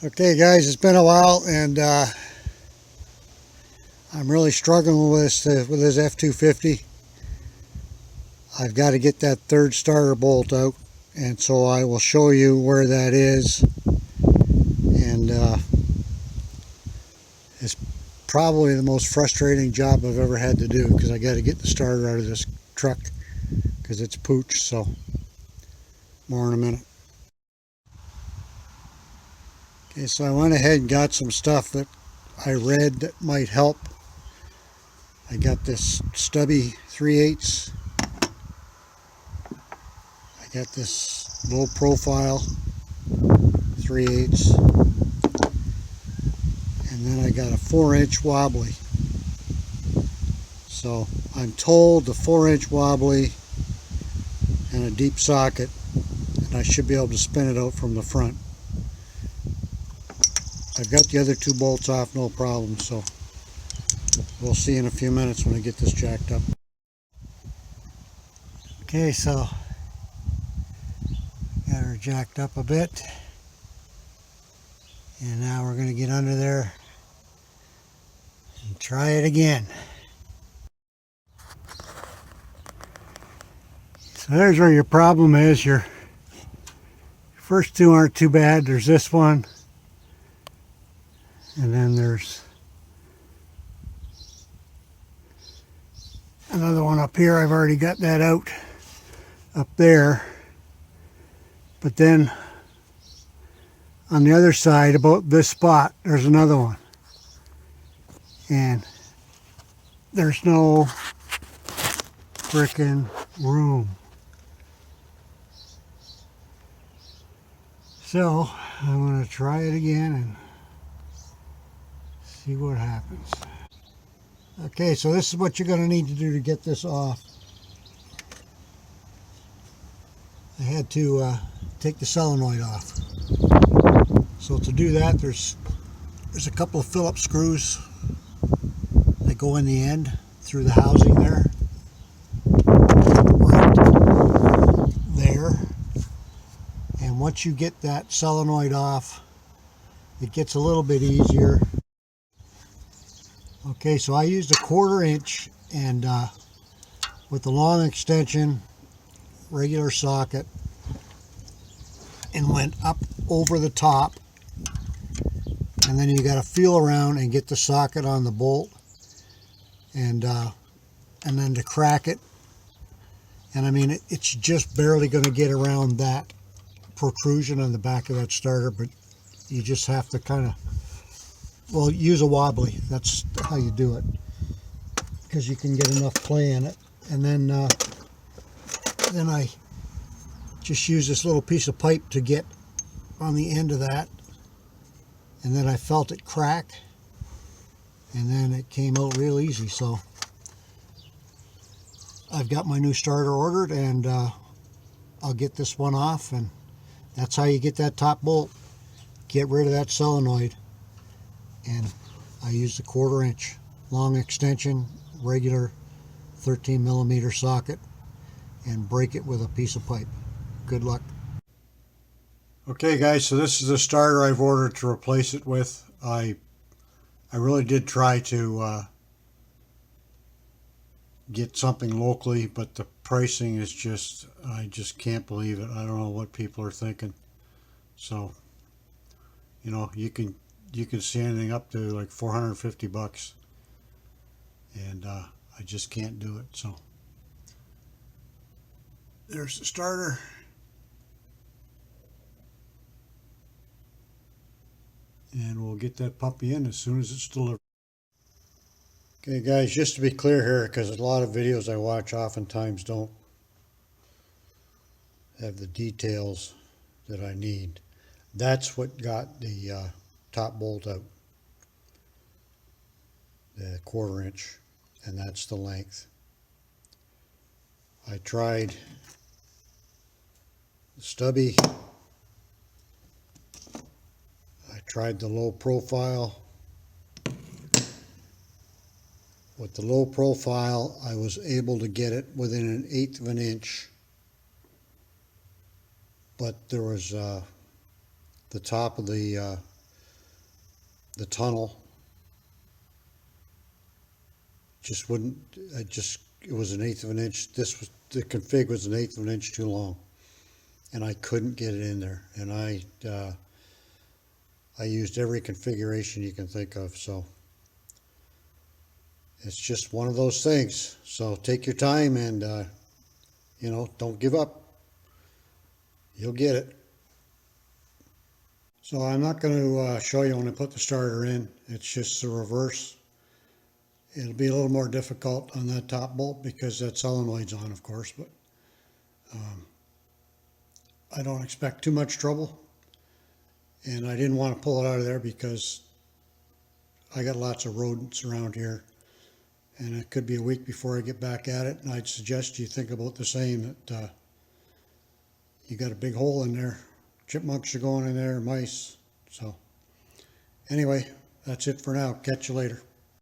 Okay guys, it's been a while and I'm really struggling with this F250. I've got to get that third starter bolt out, and so I will show you where that is. And it's probably the most frustrating job I've ever had to do, because I got to get the starter out of this truck because it's pooch. So more in a minute. Okay, so I went ahead and got some stuff that I read that might help. I got this stubby 3/8. I got this low profile 3/8, and then I got a 4-inch wobbly. So I'm told the 4-inch wobbly and a deep socket, and I should be able to spin it out from the front. I've got the other two bolts off, no problem, so we'll see in a few minutes when I get this jacked up. Okay, so got her jacked up a bit, and now we're going to get under there and try it again. So there's where your problem is. Your first two aren't too bad. There's this one, and then there's another one up here. I've already got that out up there. But then on the other side, about this spot, there's another one. And there's no frickin' room. So I'm going to try it again and see what happens. Okay, so this is what you're going to need to do to get this off. I had to take the solenoid off. So to do that, there's a couple of Phillips screws that go in the end through the housing there. Right there. And once you get that solenoid off, it gets a little bit easier. Okay, so I used a 1/4 inch, and with the long extension, regular socket, and went up over the top, and then you got to feel around and get the socket on the bolt, and then to crack it, and I mean it's just barely going to get around that protrusion on the back of that starter, but you just have to kind of, well, use a wobbly. That's how you do it, because you can get enough play in it. And then I just use this little piece of pipe to get on the end of that, and then I felt it crack, and then it came out real easy. So I've got my new starter ordered, and I'll get this one off, and that's how you get that top bolt. Get rid of that solenoid, and I used a 1/4 inch long extension, regular 13mm socket, and break it with a piece of pipe. Good luck. Okay guys, so this is the starter I've ordered to replace it with. I really did try to get something locally, but the pricing is just, I just can't believe it. I don't know what people are thinking. So, you know, you can see anything up to like 450 bucks, and I just can't do it. So there's the starter. And we'll get that puppy in as soon as it's delivered. Okay guys, just to be clear here, because a lot of videos I watch oftentimes don't have the details that I need. That's what got the top bolt out, the 1/4 inch, and that's the length. I tried the stubby, I tried the low profile. With the low profile, I was able to get it within 1/8 of an inch, but there was the top of the the tunnel just wouldn't, it was 1/8 of an inch. The config was 1/8 of an inch too long, and I couldn't get it in there. And I used every configuration you can think of. So it's just one of those things. So take your time and, don't give up. You'll get it. So I'm not going to show you when I put the starter in. It's just the reverse. It'll be a little more difficult on that top bolt because that solenoid's on, of course, but I don't expect too much trouble. And I didn't want to pull it out of there because I got lots of rodents around here, and it could be a week before I get back at it. And I'd suggest you think about the same, that you got a big hole in there. Chipmunks are going in there, mice. So anyway, that's it for now. Catch you later.